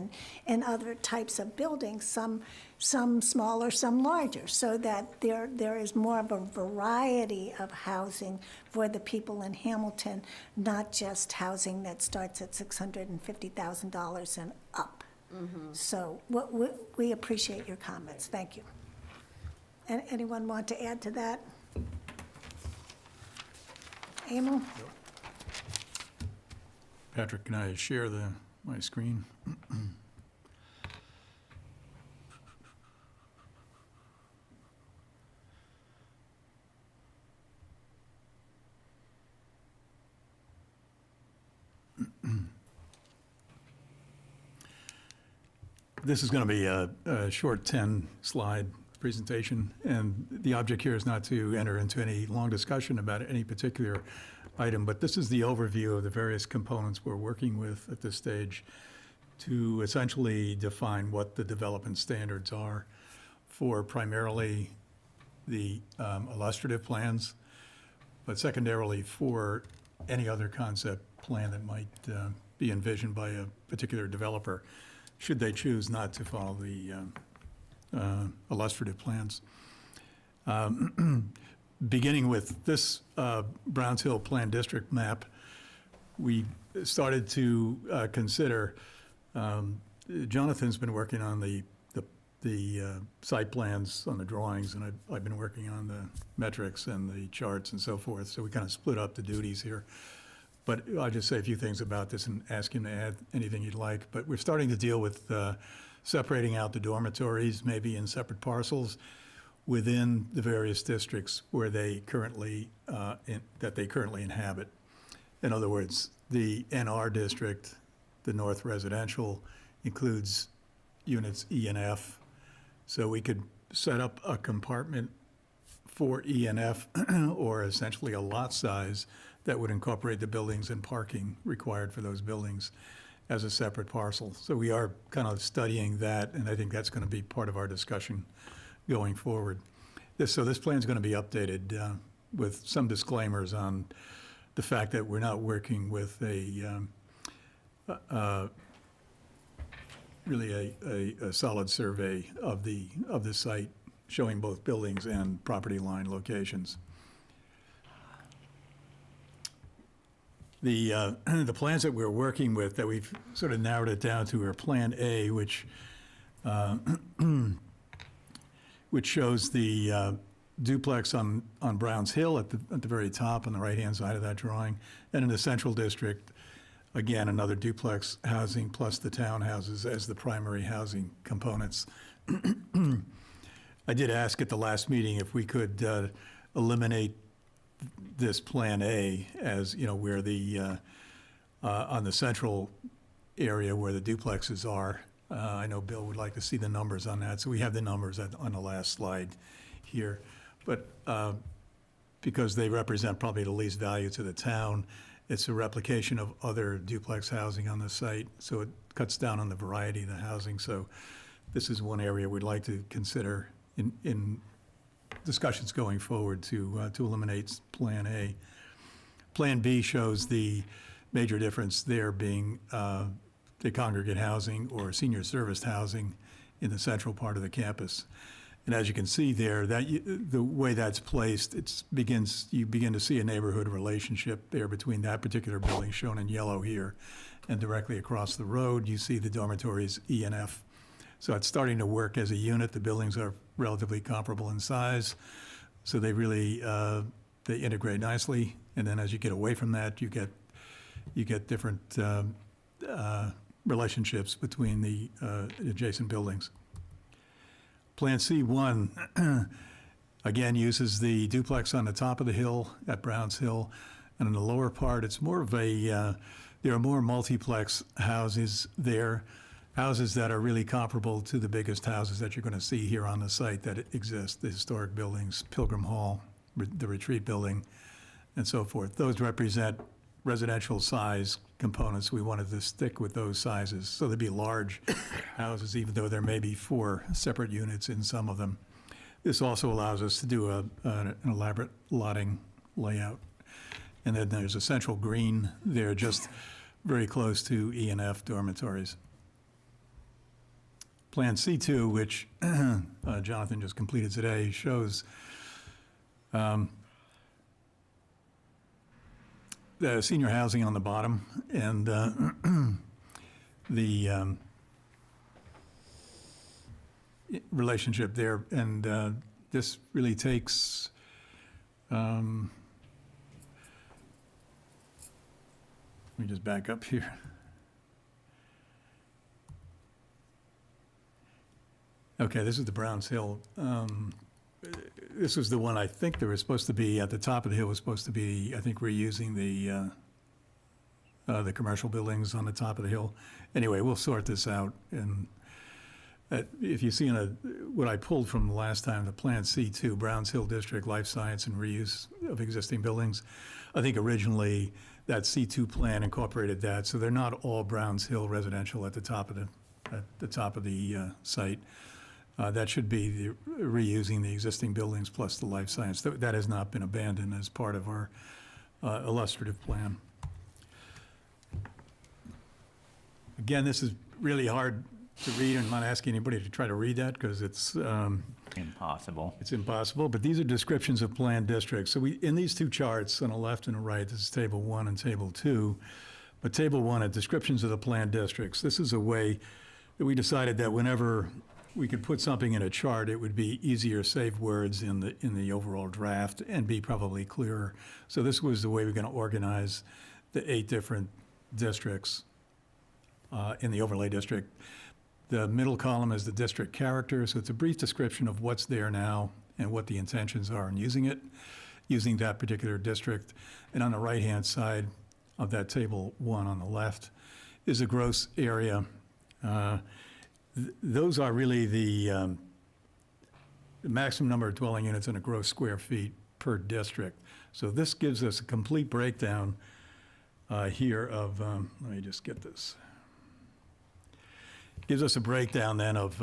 and other types of buildings, some smaller, some larger, so that there is more of a variety of housing for the people in Hamilton, not just housing that starts at $650,000 and up. So we appreciate your comments. Thank you. And anyone want to add to that? Emil? Patrick, can I share my screen? This is going to be a short 10-slide presentation, and the object here is not to enter into any long discussion about any particular item, but this is the overview of the various components we're working with at this stage to essentially define what the development standards are for primarily the illustrative plans, but secondarily for any other concept plan that might be envisioned by a particular developer, should they choose not to follow the illustrative plans. Beginning with this Browns Hill Plan District map, we started to consider, Jonathan's been working on the site plans, on the drawings, and I've been working on the metrics and the charts and so forth, so we kind of split up the duties here. But I'll just say a few things about this and ask him to add anything you'd like. But we're starting to deal with separating out the dormitories, maybe in separate parcels, within the various districts where they currently, that they currently inhabit. In other words, the NR district, the North Residential, includes units E and F. So we could set up a compartment for E and F, or essentially a lot size that would incorporate the buildings and parking required for those buildings as a separate parcel. So we are kind of studying that, and I think that's going to be part of our discussion going forward. So this plan is going to be updated with some disclaimers on the fact that we're not working with really a solid survey of the site showing both buildings and property line locations. The plans that we're working with, that we've sort of narrowed it down to, are Plan A, which shows the duplex on Browns Hill at the very top on the right-hand side of that drawing. And in the central district, again, another duplex housing plus the townhouses as the primary housing components. I did ask at the last meeting if we could eliminate this Plan A as, you know, where the, on the central area where the duplexes are. I know Bill would like to see the numbers on that, so we have the numbers on the last slide here. But because they represent probably the least value to the town, it's a replication of other duplex housing on the site, so it cuts down on the variety of the housing. So this is one area we'd like to consider in discussions going forward to eliminate Plan A. Plan B shows the major difference there being the congregate housing or senior serviced housing in the central part of the campus. And as you can see there, the way that's placed, you begin to see a neighborhood relationship there between that particular building shown in yellow here, and directly across the road, you see the dormitories E and F. So it's starting to work as a unit. The buildings are relatively comparable in size, so they really they integrate nicely. And then as you get away from that, you get different relationships between the adjacent buildings. Plan C1, again, uses the duplex on the top of the hill at Browns Hill, and in the lower part, it's more of a, there are more multiplex houses there, houses that are really comparable to the biggest houses that you're going to see here on the site that exist, the historic buildings, Pilgrim Hall, the Retreat Building, and so forth. Those represent residential size components. We wanted to stick with those sizes. So they'd be large houses, even though there may be 4 separate units in some of them. This also allows us to do an elaborate lotting layout. And then there's a central green there, just very close to E and F dormitories. Plan C2, which Jonathan just completed today, shows the senior housing on the bottom, and the relationship there. And this really takes, let me just back up here. Okay, this is the Browns Hill. This was the one I think there was supposed to be, at the top of the hill was supposed to be, I think, reusing the commercial buildings on the top of the hill. Anyway, we'll sort this out. And if you see what I pulled from the last time, the Plan C2, Browns Hill District, Life Science and Reuse of Existing Buildings, I think originally that C2 plan incorporated that. So they're not all Browns Hill residential at the top of the site. That should be reusing the existing buildings plus the life science. That has not been abandoned as part of our illustrative plan. Again, this is really hard to read, and I'm not asking anybody to try to read that because it's Impossible. it's impossible, but these are descriptions of planned districts. So in these 2 charts on the left and the right, this is Table 1 and Table 2, but Table 1 are descriptions of the planned districts. This is a way that we decided that whenever we could put something in a chart, it would be easier to save words in the overall draft and be probably clearer. So this was the way we're going to organize the 8 different districts in the overlay district. The middle column is the district character, so it's a brief description of what's there now and what the intentions are in using it, using that particular district. And on the right-hand side of that Table 1 on the left is the gross area. Those are really the maximum number of dwelling units in a gross square feet per district. So this gives us a complete breakdown here of, let me just get this. Gives us a breakdown then of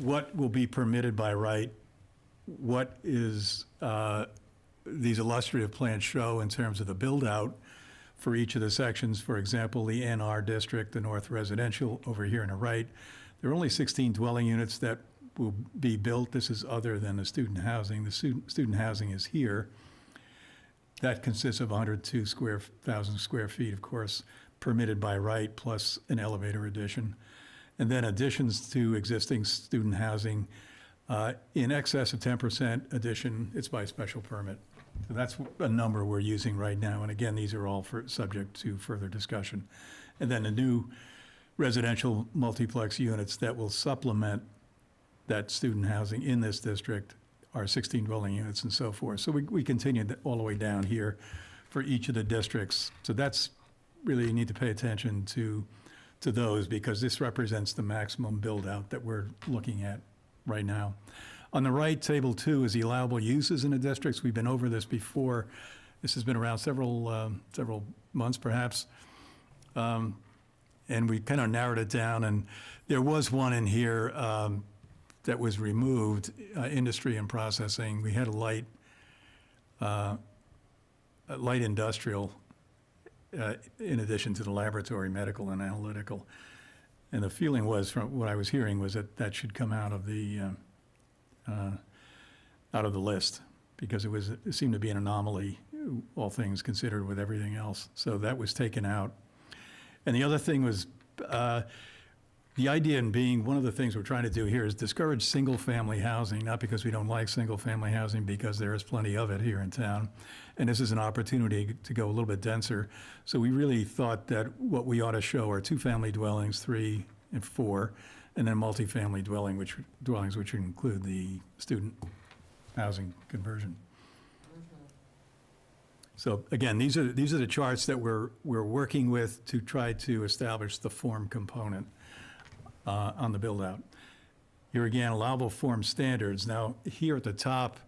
what will be permitted by right, what is these illustrative plans show in terms of the build-out for each of the sections. For example, the NR district, the North Residential over here on the right, there are only 16 dwelling units that will be built. This is other than the student housing. The student housing is here. That consists of 102,000 square feet, of course, permitted by right, plus an elevator addition. And then additions to existing student housing, in excess of 10% addition, it's by special permit. So that's a number we're using right now. And again, these are all subject to further discussion. And then the new residential multiplex units that will supplement that student housing in this district are 16 dwelling units and so forth. So we continued all the way down here for each of the districts. So that's really, you need to pay attention to those, because this represents the maximum build-out that we're looking at right now. On the right, table 2 is the allowable uses in the districts. We've been over this before. This has been around several months perhaps. And we kind of narrowed it down, and there was one in here that was removed, industry and processing. We had a light industrial in addition to the laboratory, medical and analytical. And the feeling was, from what I was hearing, was that that should come out of the list, because it seemed to be an anomaly, all things considered, with everything else. So that was taken out. And the other thing was, the idea in being, one of the things we're trying to do here is discourage single-family housing, not because we don't like single-family housing, because there is plenty of it here in town. And this is an opportunity to go a little bit denser. So we really thought that what we ought to show are 2-family dwellings, 3 and 4, and then multifamily dwellings, which include the student housing conversion. So again, these are the charts that we're working with to try to establish the form component on the build-out. Here again, allowable form standards. Now, here at the top,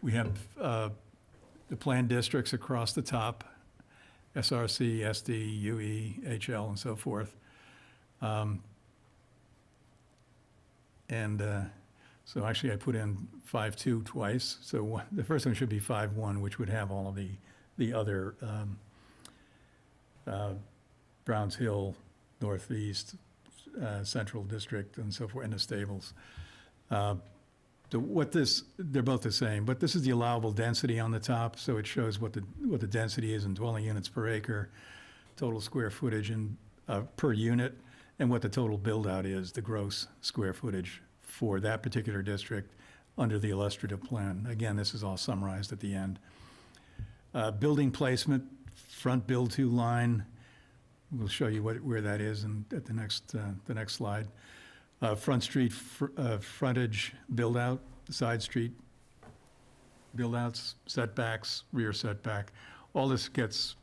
we have the planned districts across the top, SRC, SD, UE, HL, and so forth. So actually, I put in 5.2 twice. So the first one should be 5.1, which would have all of the other Browns Hill, Northeast, Central District, and so forth, and the stables. They're both the same, but this is the allowable density on the top, so it shows what the density is in dwelling units per acre, total square footage per unit, and what the total build-out is, the gross square footage for that particular district under the illustrative plan. Again, this is all summarized at the end. Building placement, front build-to line. We'll show you where that is at the next slide. Front street frontage build-out, side street build-outs, setbacks, rear setback. All this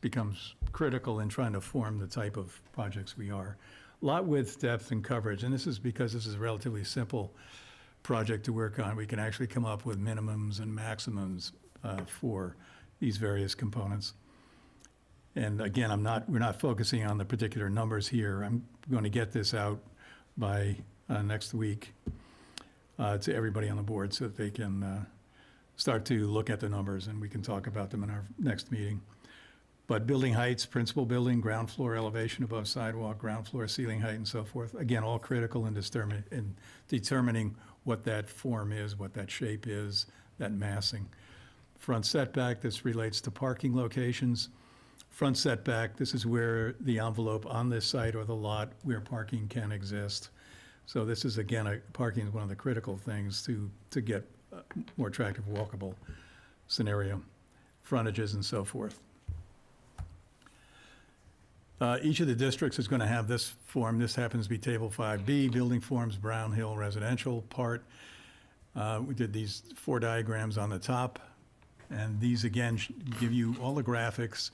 becomes critical in trying to form the type of projects we are. Lot width, depth, and coverage, and this is because this is a relatively simple project to work on. We can actually come up with minimums and maximums for these various components. And again, we're not focusing on the particular numbers here. I'm going to get this out by next week to everybody on the board so that they can start to look at the numbers, and we can talk about them in our next meeting. But building heights, principal building, ground floor elevation above sidewalk, ground floor ceiling height, and so forth. Again, all critical in determining what that form is, what that shape is, that massing. Front setback, this relates to parking locations. Front setback, this is where the envelope on this site or the lot where parking can exist. So this is, again, parking is one of the critical things to get a more attractive walkable scenario. Frontages and so forth. Each of the districts is going to have this form. This happens to be Table 5B, Building Forms, Brown Hill Residential part. We did these 4 diagrams on the top, and these, again, give you all the graphics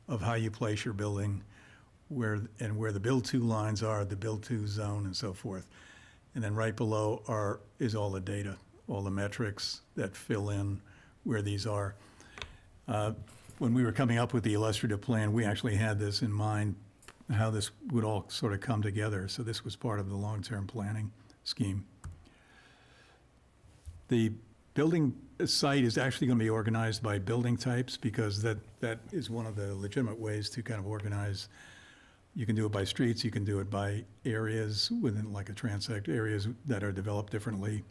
of how you place your building, where the build-to lines are, the build-to zone, and so forth. And then right below is all the data, all the metrics that fill in where these are. When we were coming up with the illustrative plan, we actually had this in mind, how this would all sort of come together. So this was part of the long-term planning scheme. The building site is actually going to be organized by building types, because that is one of the legitimate ways to kind of organize. You can do it by streets, you can do it by areas within, like a transect, areas that are developed differently.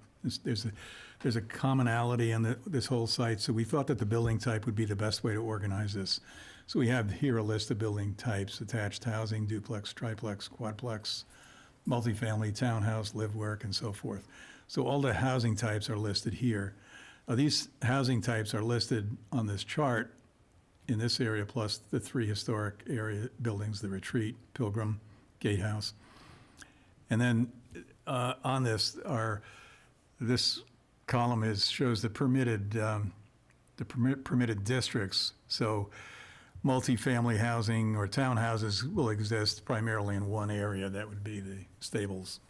There's a commonality in this whole site, so we thought that the building type would be the best way to organize this. So we have here a list of building types: attached housing, duplex, triplex, quadplex, multifamily, townhouse, live, work, and so forth. So all the housing types are listed here. These housing types are listed on this chart in this area, plus the 3 historic area buildings, the Retreat, Pilgrim, Gatehouse. And then on this this column shows the permitted districts. So multifamily housing or townhouses will exist primarily in one area. That would be the Stables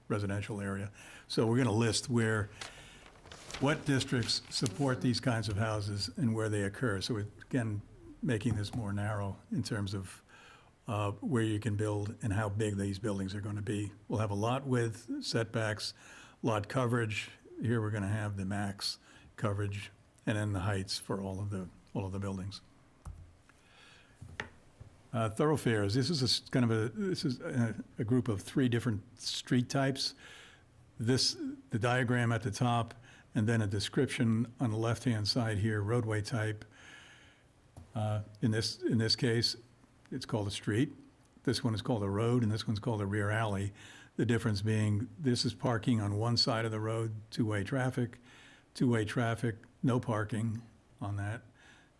residential area. So we're going to list what districts support these kinds of houses and where they occur. So we're, again, making this more narrow in terms of where you can build and how big these buildings are going to be. We'll have a lot width, setbacks, lot coverage. Here we're going to have the max coverage, and then the heights for all of the buildings. Thoroughfares. This is a group of 3 different street types. The diagram at the top, and then a description on the left-hand side here, roadway type. In this case, it's called a street. This one is called a road, and this one's called a rear alley. The difference being, this is parking on one side of the road, two-way traffic, no parking on that.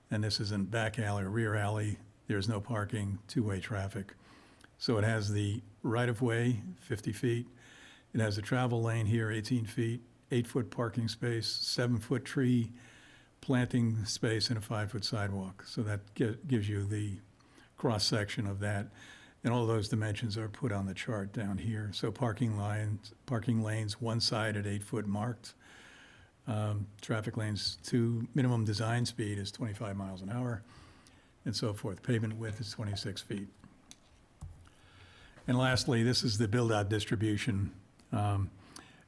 And this is in back alley or rear alley, there's no parking, two-way traffic. So it has the right-of-way, 50 feet. It has a travel lane here, 18 feet, 8-foot parking space, 7-foot tree planting space, and a 5-foot sidewalk. So that gives you the cross-section of that. And all those dimensions are put on the chart down here. So parking lanes, one side at 8-foot marked. Traffic lanes, 2, minimum design speed is 25 miles an hour, and so forth. Pavement width is 26 feet. And lastly, this is the build-out distribution.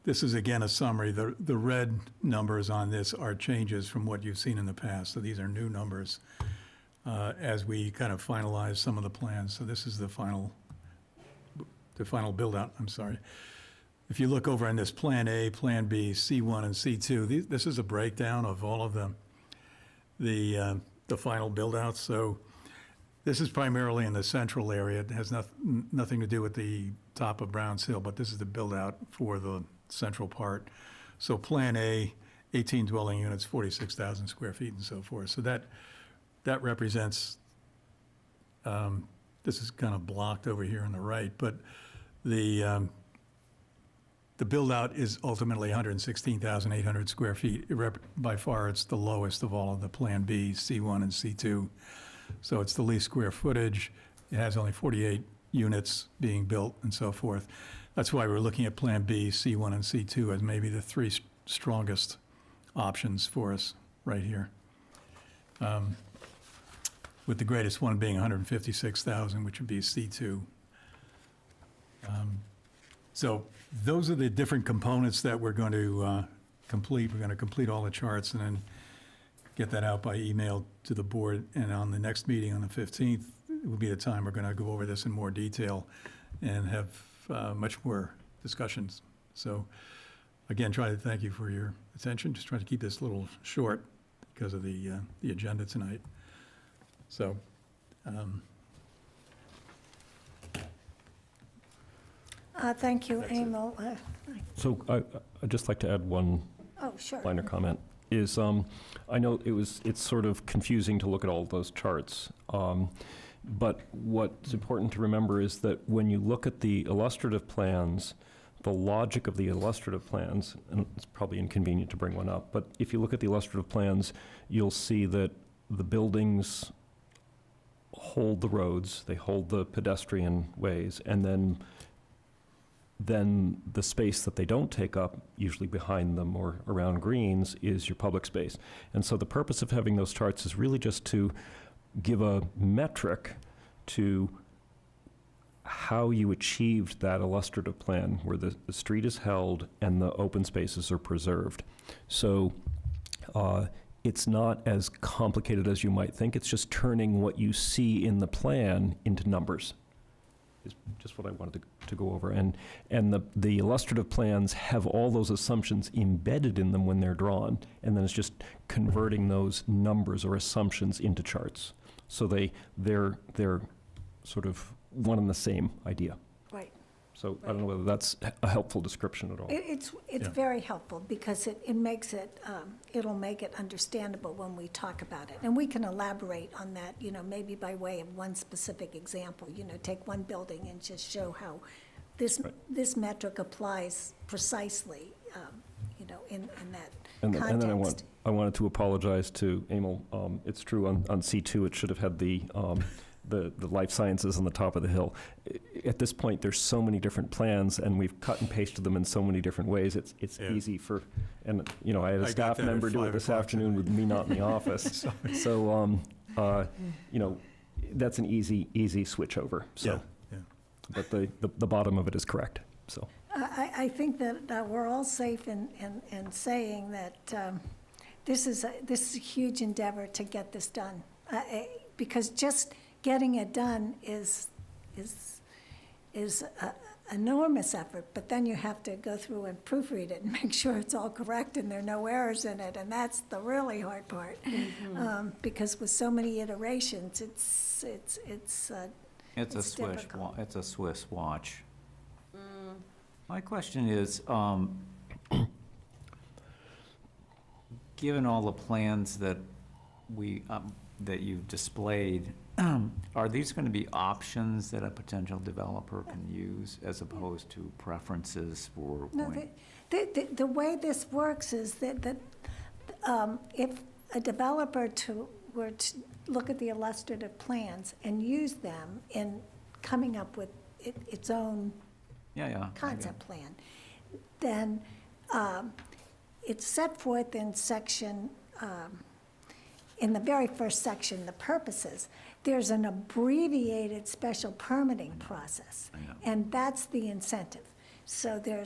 This is, again, a summary. The red numbers on this are changes from what you've seen in the past. So these are new numbers as we kind of finalize some of the plans. So this is the final build-out, I'm sorry. If you look over on this Plan A, Plan B, C1, and C2, this is a breakdown of all of the final build-outs. So this is primarily in the central area. It has nothing to do with the top of Browns Hill, but this is the build-out for the central part. So Plan A, 18 dwelling units, 46,000 square feet, and so forth. So that represents, this is kind of blocked over here on the right, but the build-out is ultimately 116,800 square feet. By far, it's the lowest of all of the Plan B, C1, and C2. So it's the least square footage. It has only 48 units being built and so forth. That's why we're looking at Plan B, C1, and C2 as maybe the 3 strongest options for us right here. With the greatest one being 156,000, which would be C2. So those are the different components that we're going to complete. We're going to complete all the charts and then get that out by email to the board. And on the next meeting on the 15th, it will be the time we're going to go over this in more detail and have much more discussions. So again, try to thank you for your attention. Just trying to keep this a little short because of the agenda tonight. So, Thank you, Emil. So I'd just like to add one Oh, sure. minor comment. Is I know it's sort of confusing to look at all those charts, but what's important to remember is that when you look at the illustrative plans, the logic of the illustrative plans, and it's probably inconvenient to bring one up, but if you look at the illustrative plans, you'll see that the buildings hold the roads, they hold the pedestrian ways, and then the space that they don't take up, usually behind them or around greens, is your public space. And so the purpose of having those charts is really just to give a metric to how you achieved that illustrative plan where the street is held and the open spaces are preserved. So it's not as complicated as you might think. It's just turning what you see in the plan into numbers. Is just what I wanted to go over. And the illustrative plans have all those assumptions embedded in them when they're drawn, and then it's just converting those numbers or assumptions into charts. So they're sort of one and the same idea. Right. So I don't know whether that's a helpful description at all. It's Yeah. very helpful because it makes it, it'll make it understandable when we talk about it. And we can elaborate on that, maybe by way of one specific example, take one building and just show how this metric applies precisely, in that And then context. I wanted to apologize to Emil. It's true on C2, it should have had the life sciences on the top of the hill. At this point, there's so many different plans, and we've cut and pasted them in so many different ways. It's Yeah. easy for, and I had I a got staff that at member do it 5 this o'clock afternoon with me not in the office. So, that's an easy switch over. So, Yeah. but the bottom of it is correct. So. I think that we're all safe in saying that this is a huge endeavor to get this done. Because just getting it done is an enormous effort, but then you have to go through and proofread it and make sure it's all correct and there are no errors in it, and that's the really hard part. Because with so many iterations, it's It's a It's difficult. It's a Swiss watch. My question is, given all the plans that that you've displayed, are these going to be options that a potential developer can use as opposed to preferences for? No, the way this works is that if a developer were to look at the illustrative plans and use them in coming up with its own Yeah, I get it. concept plan, then it's set forth in section, in the very first section, the purposes. There's an abbreviated special permitting process, I know. and that's the incentive. So there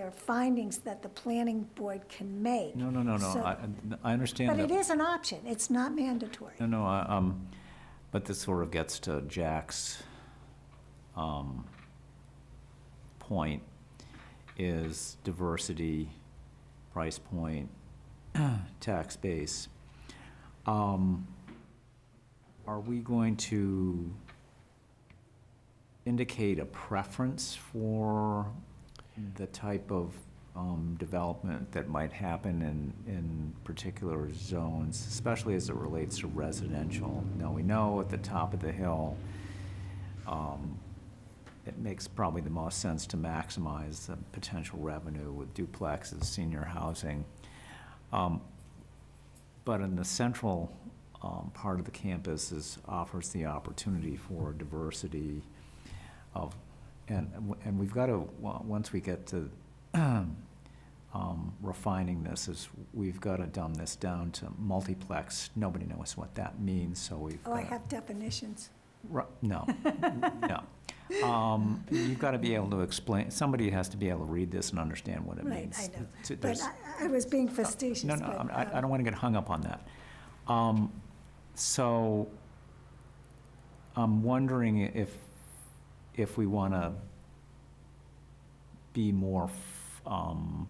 are findings that the planning board can make. No. So- I understand But that. it is an option, it's not mandatory. No, but this sort of gets to Jack's point, is diversity, price point, tax base. Are we going to indicate a preference for the type of development that might happen in particular zones, especially as it relates to residential? Now, we know at the top of the hill, it makes probably the most sense to maximize the potential revenue with duplexes, senior housing. But in the central part of the campus offers the opportunity for diversity of, and we've got to, once we get to refining this, is we've got to dumb this down to multiplex. Nobody knows what that means, so we've got Oh, I to. have definitions. No, no. You've got to be able to explain, somebody has to be able to read this and understand what it Right, means. I know. But There's- I was being facetious. No, but, I don't want to get hung up on that. So I'm wondering if we want to be more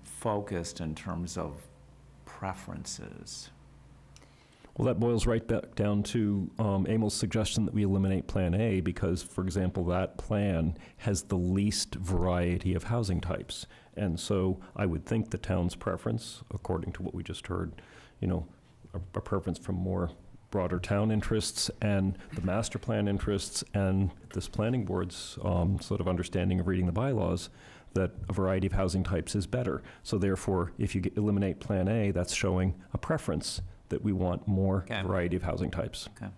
focused in terms of preferences. Well, that boils right back down to Emil's suggestion that we eliminate Plan A because, for example, that plan has the least variety of housing types. And so I would think the town's preference, according to what we just heard, a preference from more broader town interests and the master plan interests and this planning board's sort of understanding of reading the bylaws, that a variety of housing types is better. So therefore, if you eliminate Plan A, that's showing a preference that we want more Okay. variety of housing types. Okay.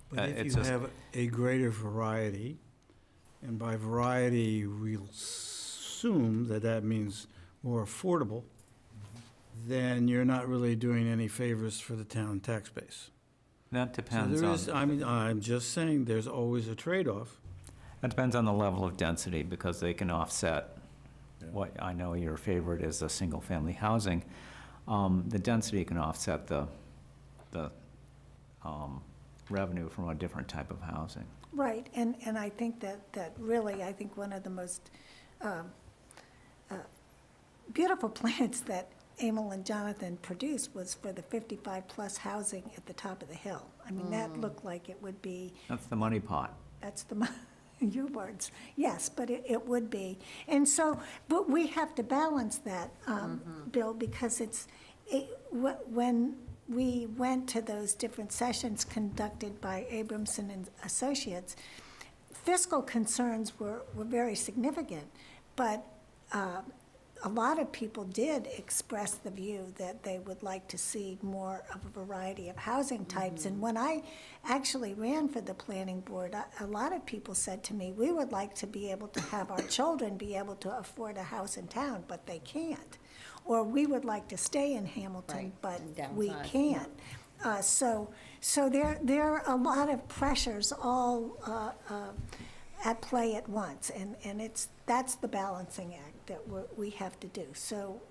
But if It's you just- have a greater variety, and by variety, we'll assume that that means more affordable, then you're not really doing any favors for the town tax base. That So depends there is, on, I'm just saying, there's always a trade-off. that depends on the level of density, because they can offset what, I know your favorite is a single-family housing. The density can offset the revenue from a different type of housing. Right, and I think that really, I think one of the most beautiful plans that Emil and Jonathan produced was for the 55-plus housing at the top of the hill. I mean, that looked like it would be, That's the money pot. that's the, your words, yes, but it would be. And so, but we have to balance that, Bill, because when we went to those different sessions conducted by Abramson and Associates, fiscal concerns were very significant, but a lot of people did express the view that they would like to see more of a variety of housing types. And when I actually ran for the planning board, a lot of people said to me, we would like to be able to have our children be able to afford a house in town, but they can't. Or we would like to stay in Hamilton, but we can't. So there are a lot of pressures all at play at once, and that's the balancing act that we have to do. So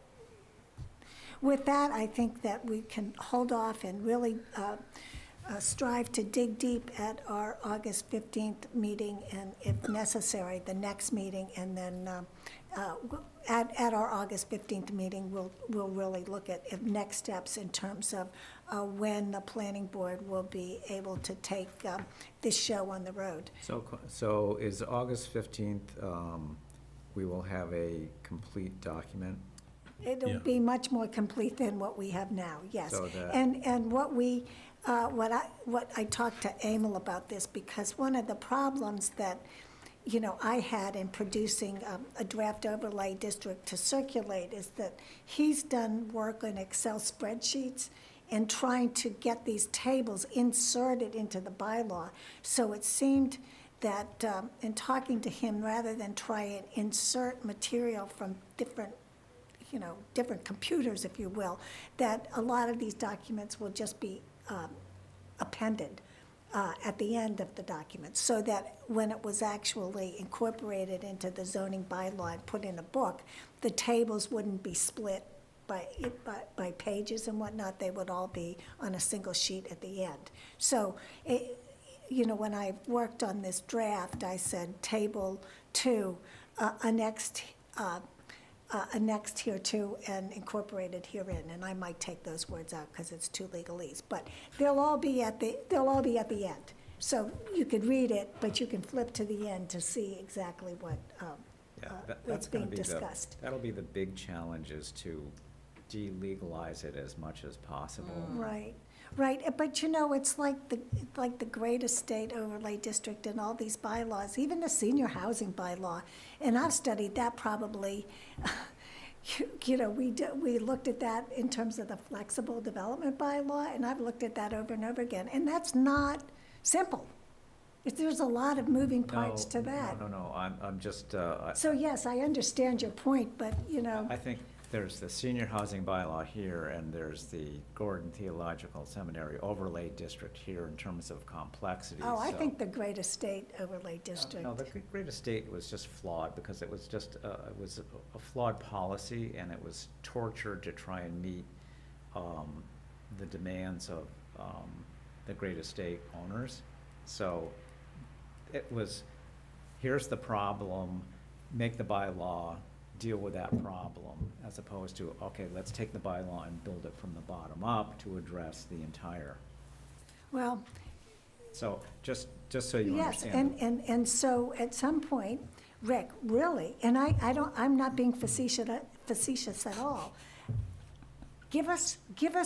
with that, I think that we can hold off and really strive to dig deep at our August 15th meeting, and if necessary, the next meeting, and then at our August 15th meeting, we'll really look at next steps in terms of when the planning board will be able to take this show on the road. So is August 15th, we will have a complete document? It'll Yeah. be much more complete than what we have now, yes. So that- And what I talked to Emil about this, because one of the problems that, I had in producing a draft overlay district to circulate is that he's done work on Excel spreadsheets and trying to get these tables inserted into the bylaw. So it seemed that, in talking to him, rather than try and insert material from different computers, if you will, that a lot of these documents will just be appended at the end of the document, so that when it was actually incorporated into the zoning bylaw and put in a book, the tables wouldn't be split by pages and whatnot. They would all be on a single sheet at the end. So, when I worked on this draft, I said table 2, annexed here too, and incorporated herein, and I might take those words out because it's too legalese, but they'll all be at the end. So you could read it, but you can flip to the end to see exactly what, That's what's gonna being be discussed. that'll be the big challenge, is to delegalize it as much as possible. Right, but it's like the great estate overlay district and all these bylaws, even the senior housing bylaw, and I've studied that probably, we looked at that in terms of the flexible development bylaw, and I've looked at that over and over again, and that's not simple. There's a lot of moving parts to that. No, I'm just, So yes, I understand your point, but, I think there's the senior housing bylaw here, and there's the Gordon Theological Seminary overlay district here in terms of complexity. oh, I so- think the great estate overlay district. No, the Great Estate was just flawed, because it was just, it was a flawed policy, and it was tortured to try and meet the demands of the Great Estate owners. So it was, here's the problem, make the bylaw, deal with that problem, as opposed to, okay, let's take the bylaw and build it from the bottom up to address the entire. Well, So just so you yes, understand. and so at some point, Rick, really, and I'm not being facetious at all. Give us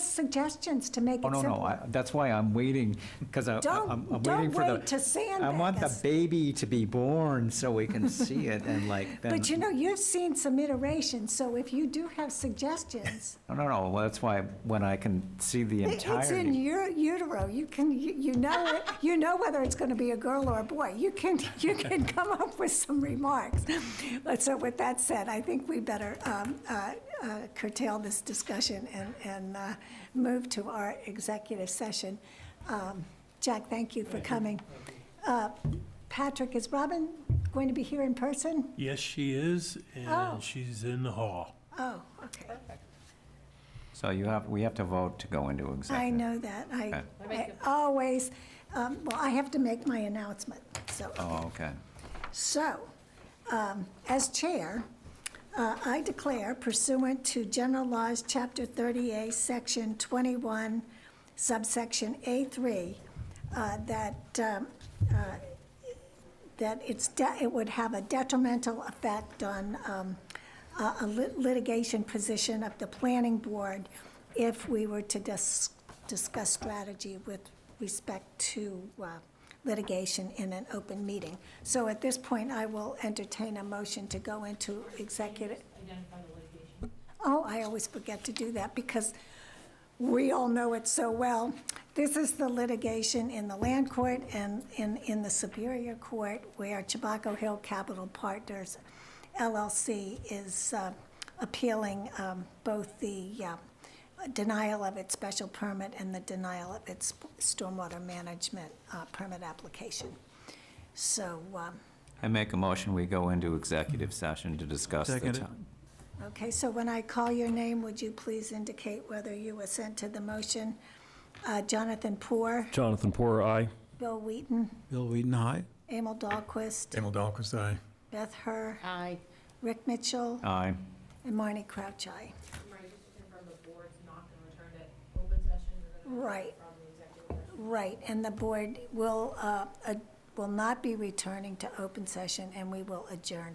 suggestions to make Oh, it no, simpler. that's why I'm waiting, because I'm Don't waiting for the. wait to sandbag I want the us. baby to be born so we can see it, and like, then. But you've seen some iterations, so if you do have suggestions, No, well, that's why, when I can see the it's in entirety. your utero. You know it. You know whether it's going to be a girl or a boy. You can come up with some remarks. So with that said, I think we better curtail this discussion and move to our executive session. Jack, thank you for coming. Patrick, is Robin going to be here in person? Yes, she is, Oh. and she's in the hall. Oh, okay. So we have to vote to go into executive. I know that. I Okay. always, I have to make my announcement, so. Oh, okay. So, as chair, I declare pursuant to General Laws, Chapter 30A, Section 21, subsection A3, that that it would have a detrimental effect on a litigation position of the planning board if we were to discuss strategy with respect to litigation in an open meeting. So at this point, I will entertain a motion to go into executive. Oh, I always forget to do that because we all know it so well. This is the litigation in the land court and in the Superior Court where Chabaco Hill Capital Partners LLC is appealing both the denial of its special permit and the denial of its stormwater management permit application. So, I make a motion, we go into executive session to discuss the Second. time. okay, so when I call your name, would you please indicate whether you assent to the motion? Jonathan Poor, Jonathan Porter, aye. Bill Wheaton, Bill Wheaton, aye? Emil Dahlquist, Emil Dahlquist, aye. Beth Herr, Aye. Rick Mitchell, Aye. and Marnie Crouch, aye. Right, just to confirm the board's not gonna return to open session, you're gonna Right. from the executive session. Right, and the board will not be returning to open session, and we will adjourn